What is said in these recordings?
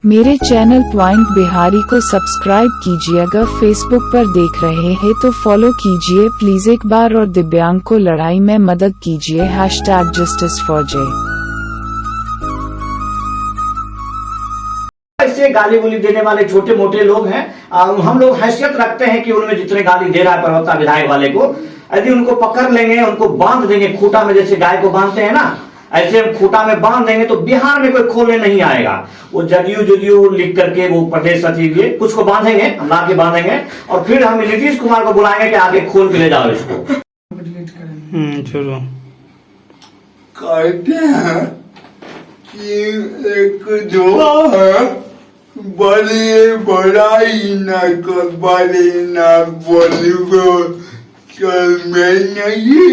मेरे channel point Bihari को subscribe कीजिए। अगर फेसबुक पर देख रहे हैं तो फॉलो कीजिए प्लीज एक बार, और दिव्यांग को लड़ाई में मदद कीजिए। #JusticeForJay। ऐसे गाली गुली देने वाले छोटे मोटे लोग हैं। हम लोग हैसियत रखते हैं कि उनमें जितने गाली दे रहा है प्रवक्ता विधायक वाले को, यदि उनको पकड़ लेंगे, उनको बांध देंगे खूंटा में, जैसे गाय को बांधते हैं ना, ऐसे हम खूंटा में बांध देंगे तो बिहार में कोई खोलने नहीं आएगा। वो जदयू लिख करके वो प्रदेश सचिव, ये कुछ को बांधेंगे, हम ला के बांधेंगे, और फिर हम नीतीश कुमार को बुलाएंगे कि आगे खोल के ले जाओ इसको। चलो कहते हैं कि एक जो है बड़ी बड़ाई न कर, बड़ी न बोलूंगा, चल मैं नहीं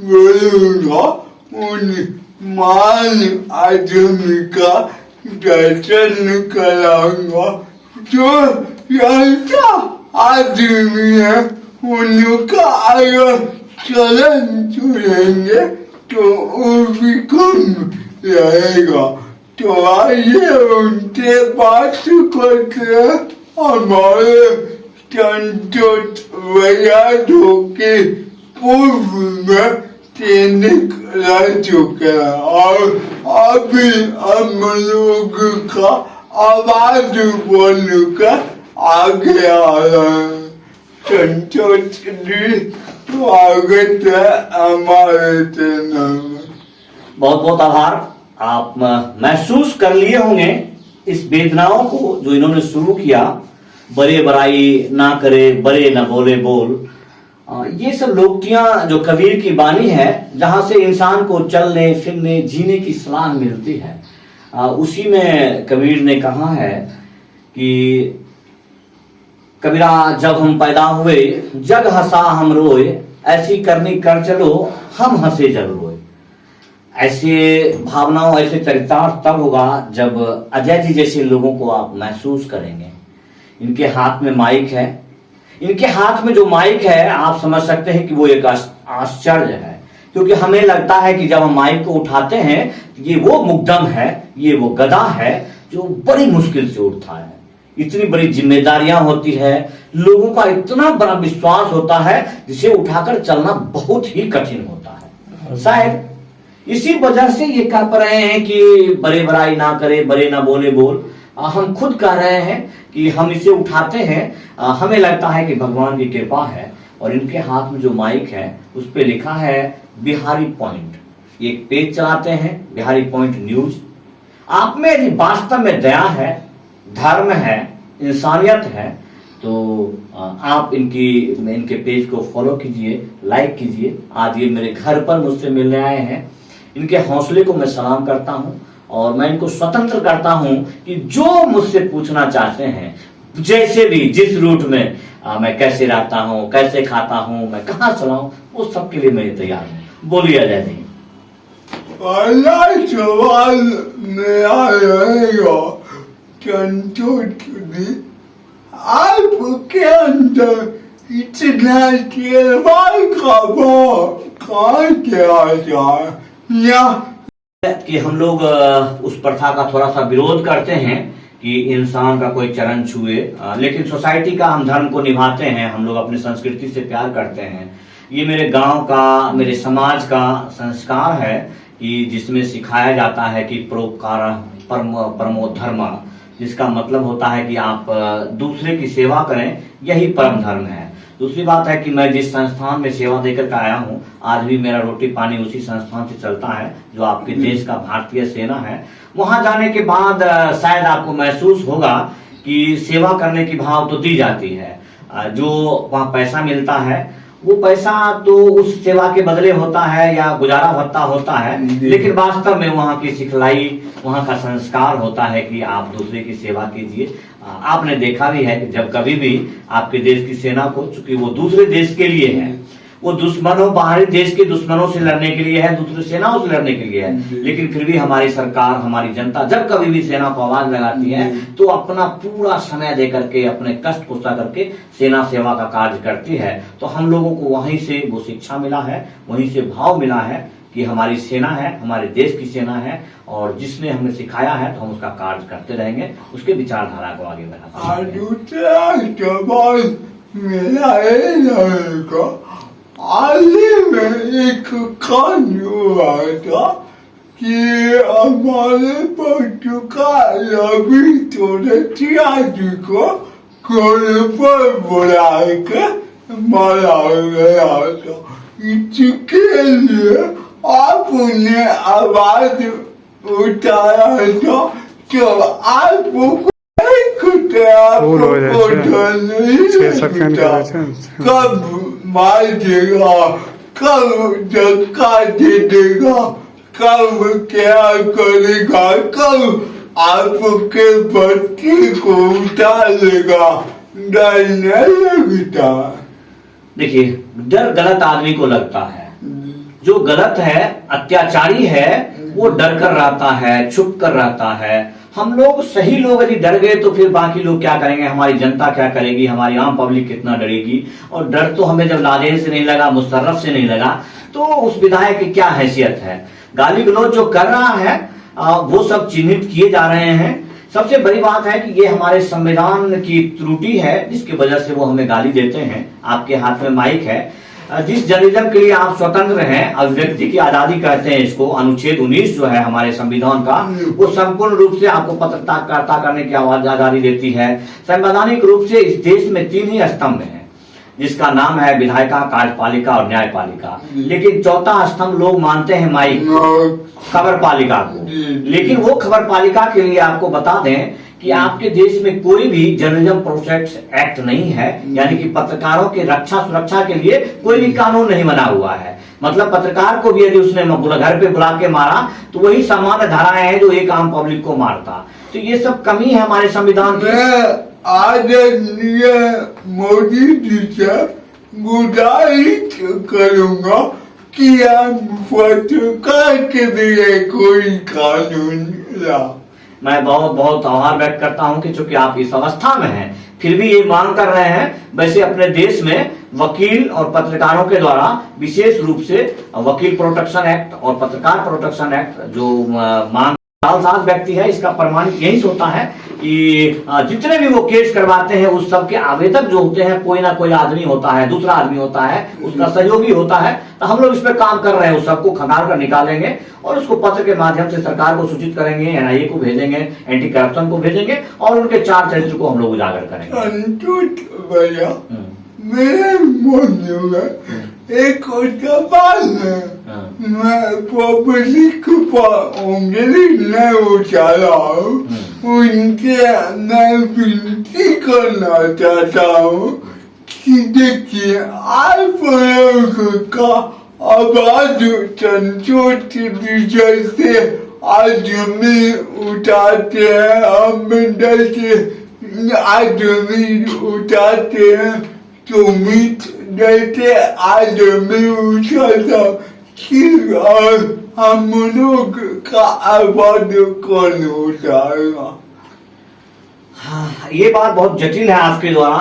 बोलूंगा, उन मान आदमी का दर्शन कराऊंगा। जो ऐसा आदमी है उनका अगर चलन चुनेंगे तो वो भी कम रहेगा। तो आइए उनसे बात करके हमारे संतोष वैयादों के पूर्व में सैनिक रह चुके हैं, और अभी हम लोग का आवाज बोलकर आगे आ रहे हैं। संतोष जी, स्वागत है हमारे चैनल में। बहुत बहुत आभार। आप महसूस कर लिए होंगे इस वेदनाओं को जो इन्होंने शुरू किया। बड़े बड़ाई ना करे, बड़े न बोले बोल, ये सब लोकोक्तियां जो कबीर की बानी है, जहां से इंसान को चलने फिरने जीने की सलाह मिलती है, उसी में कबीर ने कहा है कि कबीरा जब हम पैदा हुए जग हंसा हम रोए, ऐसी करनी कर चलो हम हंसे जग रोए। ऐसे भावनाओं, ऐसे चरितार्थ तब होगा जब अजय जी जैसे लोगों को आप महसूस करेंगे। इनके हाथ में माइक है, इनके हाथ में जो माइक है आप समझ सकते हैं कि वो एक आश्चर्य है, क्योंकि हमें लगता है कि जब हम माइक को उठाते हैं ये वो मुकदम है, ये वो गदा है जो बड़ी मुश्किल से उठता है। इतनी बड़ी जिम्मेदारियां होती है, लोगों का इतना बड़ा विश्वास होता है जिसे उठाकर चलना बहुत ही कठिन होता है। शायद इसी वजह से ये कह पा रहे हैं कि बड़े बड़ाई ना करे, बड़े ना बोले बोल। हम खुद कह रहे हैं कि हम इसे उठाते हैं, हमें लगता है कि भगवान की कृपा है। और इनके हाथ में जो माइक है उस पे लिखा है बिहारी पॉइंट। एक पेज चलाते हैं, बिहारी पॉइंट न्यूज। आप में यदि वास्तव में दया है, धर्म है, इंसानियत है, तो आप इनके पेज को फॉलो कीजिए, लाइक कीजिए। आज ये मेरे घर पर मुझसे मिलने आए हैं। इनके हौसले को मैं सलाम करता हूं, और मैं इनको स्वतंत्र करता हूं कि जो मुझसे पूछना चाहते हैं, जैसे भी जिस रूट में मैं कैसे रहता हूं, कैसे खाता हूं, मैं कहां चलाऊं, वो सबके लिए मैं तैयार हूं। बोलिए अजय जी। पहला सवाल मेरा रहेगा, संतोष जी, आपके अंदर इतना केवल खबर कहाँ से आ जाए, या कि हम लोग उस प्रथा का थोड़ा सा विरोध करते हैं कि इंसान का कोई चरण छुए, लेकिन सोसाइटी का हम धर्म को निभाते हैं। हम लोग अपनी संस्कृति से प्यार करते हैं। ये मेरे गांव का, मेरे समाज का संस्कार है कि जिसमें सिखाया जाता है कि परोपकार परमो धर्म, जिसका मतलब होता है कि आप दूसरे की सेवा करें, यही परम धर्म है। दूसरी बात है कि मैं जिस संस्थान में सेवा देकर के आया हूँ, आज भी मेरा रोटी पानी उसी संस्थान से चलता है जो आपके देश का भारतीय सेना है। वहां जाने के बाद शायद आपको महसूस होगा कि सेवा करने की भाव तो दी जाती है, जो वहां पैसा मिलता है वो पैसा तो उस सेवा के बदले होता है या गुजारा भत्ता होता है, लेकिन वास्तव में वहाँ की सिखलाई, वहाँ का संस्कार होता है कि आप दूसरे की सेवा कीजिए। आपने देखा भी है कि जब कभी भी आपके देश की सेना को, चूंकि वो दूसरे देश के लिए है, वो दुश्मनों, बाहरी देश के दुश्मनों से लड़ने के लिए है, दूसरी सेनाओं से लड़ने के लिए है, लेकिन फिर भी हमारी सरकार, हमारी जनता जब कभी भी सेना को आवाज लगाती है तो अपना पूरा समय दे करके, अपने कष्ट कुशा करके सेना सेवा का कार्य करती है। तो हम लोगों को वहीं से वो शिक्षा मिला है, वहीं से भाव मिला है कि हमारी सेना है, हमारे देश की सेना है, और जिसने हमें सिखाया है तो हम उसका कार्य करते रहेंगे, उसके विचारधारा को आगे बढ़ाते रहेंगे। दूसरा सवाल मेरा ये रहेगा, हाल ही में एक कांड हुआ था कि हमारे पुर्तगाल अभी जी को कोने पर बुला के मारा गया था। इसके लिए आपने आवाज उठाया था, तो आपको कब मार देगा, कब धक्का दे देगा, कब क्या करेगा, कब आपके बच्चे को उठा लेगा, डर नहीं लगता? देखिए, डर गलत आदमी को लगता है। जो गलत है, अत्याचारी है, वो डर कर रहता है, छुप कर रहता है। हम लोग सही लोग यदि डर गए तो फिर बाकी लोग क्या करेंगे, हमारी जनता क्या करेगी, हमारी आम पब्लिक कितना डरेगी। और डर तो हमें जब लादेन से नहीं लगा, मुशर्रफ से नहीं लगा, तो उस विधायक की क्या हैसियत है। गाली गलौज जो कर रहा है वो सब चिन्हित किए जा रहे हैं। सबसे बड़ी बात है कि ये हमारे संविधान की त्रुटि है, जिसकी वजह से वो हमें गाली देते हैं। आपके हाथ में माइक है, जिस जर्नलिज्म के लिए आप स्वतंत्र हैं, अभिव्यक्ति की आजादी कहते हैं इसको, अनुच्छेद 19 जो है हमारे संविधान का, वो संपूर्ण रूप से आपको पत्रकारिता करने की आजादी देती है। संवैधानिक रूप से इस देश में 3 ही स्तंभ हैं, जिसका नाम है विधायिका, कार्यपालिका और न्यायपालिका। लेकिन चौथा स्तंभ लोग मानते हैं माइक, खबर पालिका को। लेकिन वो खबर पालिका के लिए आपको बता दें कि आपके देश में कोई भी जर्नलिज्म प्रोटेक्शन एक्ट नहीं है, यानी कि पत्रकारों के रक्षा सुरक्षा के लिए कोई भी कानून नहीं बना हुआ है। मतलब पत्रकार को भी यदि उसने घर पे बुला के मारा तो वही सामान्य धाराएं हैं जो एक आम पब्लिक को मारता। तो ये सब कमी है हमारे संविधान की। आदरणीय मोदी जी से गुजारिश करूंगा कि आप पत्रकार के लिए कोई कानून ला। मैं बहुत बहुत आभार व्यक्त करता हूं कि चूंकि आप इस अवस्था में हैं, फिर भी ये मांग कर रहे हैं। वैसे अपने देश में वकील और पत्रकारों के द्वारा विशेष रूप से वकील प्रोटेक्शन एक्ट और पत्रकार प्रोटेक्शन एक्ट जो मांग साल व्यक्ति है, इसका प्रमाणित यही होता है कि जितने भी वो केस करवाते हैं उस सब के आवेदक जो होते हैं कोई ना कोई आदमी होता है, दूसरा आदमी होता है, उसका सहयोगी होता है। तो हम लोग इस पर काम कर रहे हैं, उस सबको खंगाल कर निकालेंगे और उसको पत्र के माध्यम से सरकार को सूचित करेंगे, NIA को भेजेंगे, एंटी करप्शन को भेजेंगे और उनके 4 चरित्र को हम लोग उजागर करेंगे। मेरे मन में एक सवाल है, मैं पब्लिक पर उंगली नहीं उठा रहा हूँ, उनके मैं विनती करना चाहता हूँ कि देखिए आप लोगों का आवाज संतोष विजय से आदमी उठाते हैं, हम जैसे आदमी उठाते हैं, सुमित जैसे आदमी उठाता, और हम लोग का आवाज कौन उठाएगा? हाँ, ये बात बहुत जटिल है आपके द्वारा।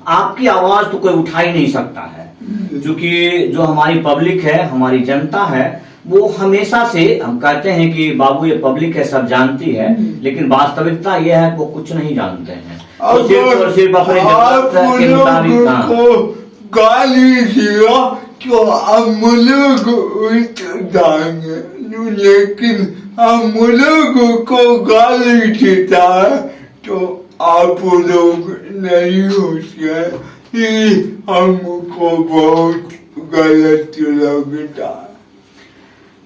आपकी आवाज तो कोई उठा ही नहीं सकता है, क्योंकि जो हमारी पब्लिक है, हमारी जनता है, वो हमेशा से हम कहते हैं कि बाबू ये पब्लिक है, सब जानती है, लेकिन वास्तविकता ये है वो कुछ नहीं जानते हैं। तो सिर्फ अपनी जरूरत के मुताबिक गाली दिया तो हम लोग उठ जाएंगे, लेकिन हम लोगों को गाली देता है तो आप लोग नहीं होते, हमको बहुत गलत लगता है।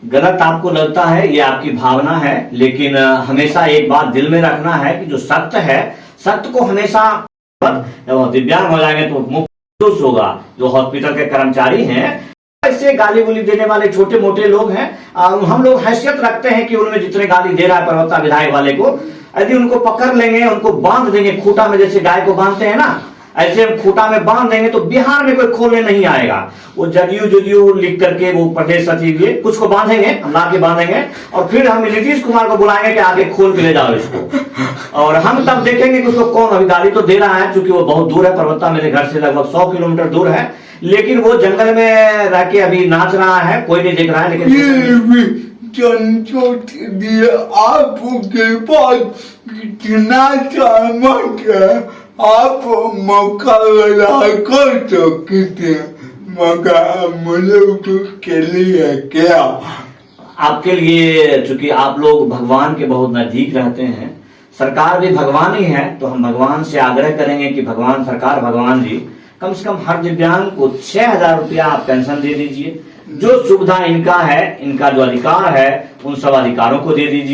गलत आपको लगता है, ये आपकी भावना है, लेकिन हमेशा एक बात दिल में रखना है कि जो सत्य है, सत्य को हमेशा, जब दिव्यांग हो जाएंगे तो मुफ्त होगा। जो हॉस्पिटल के कर्मचारी हैं, ऐसे गाली गुली देने वाले छोटे मोटे लोग हैं, हम लोग हैसियत रखते हैं कि उनमें जितने गाली दे रहा है प्रवक्ता विधायक वाले को, यदि उनको पकड़ लेंगे, उनको बांध देंगे खूंटा में, जैसे गाय को बांधते हैं ना, ऐसे हम खूटा में बांध देंगे तो बिहार में कोई खोलने नहीं आएगा। वो जदयू लिख करके वो प्रदेश सचिव ये कुछ को बांधेंगे, हम ला के बांधेंगे और फिर हम नीतीश कुमार को बुलाएंगे कि आगे खोल के ले जाओ इसको। और हम तब देखेंगे कि उसको कौन, अभी गाली तो दे रहा है क्योंकि वो बहुत दूर है, पर्वता मेरे घर से लगभग 100 किलोमीटर दूर है, लेकिन वो जंगल में रह के अभी नाच रहा है, कोई नहीं देख रहा है। लेकिन आपके पास कितना सामर्थ है, आप मुकाबला कर सकते हैं, मगर हम लोग के लिए क्या? आपके लिए, चूंकि आप लोग भगवान के बहुत नजदीक रहते हैं, सरकार भी भगवान ही है, तो हम भगवान से आग्रह करेंगे कि भगवान, सरकार, भगवान जी कम से कम हर दिव्यांग को 6,000 रुपया आप पेंशन दे दीजिए। जो सुविधा इनका है, इनका जो अधिकार है, उन सब अधिकारों को दे दीजिए।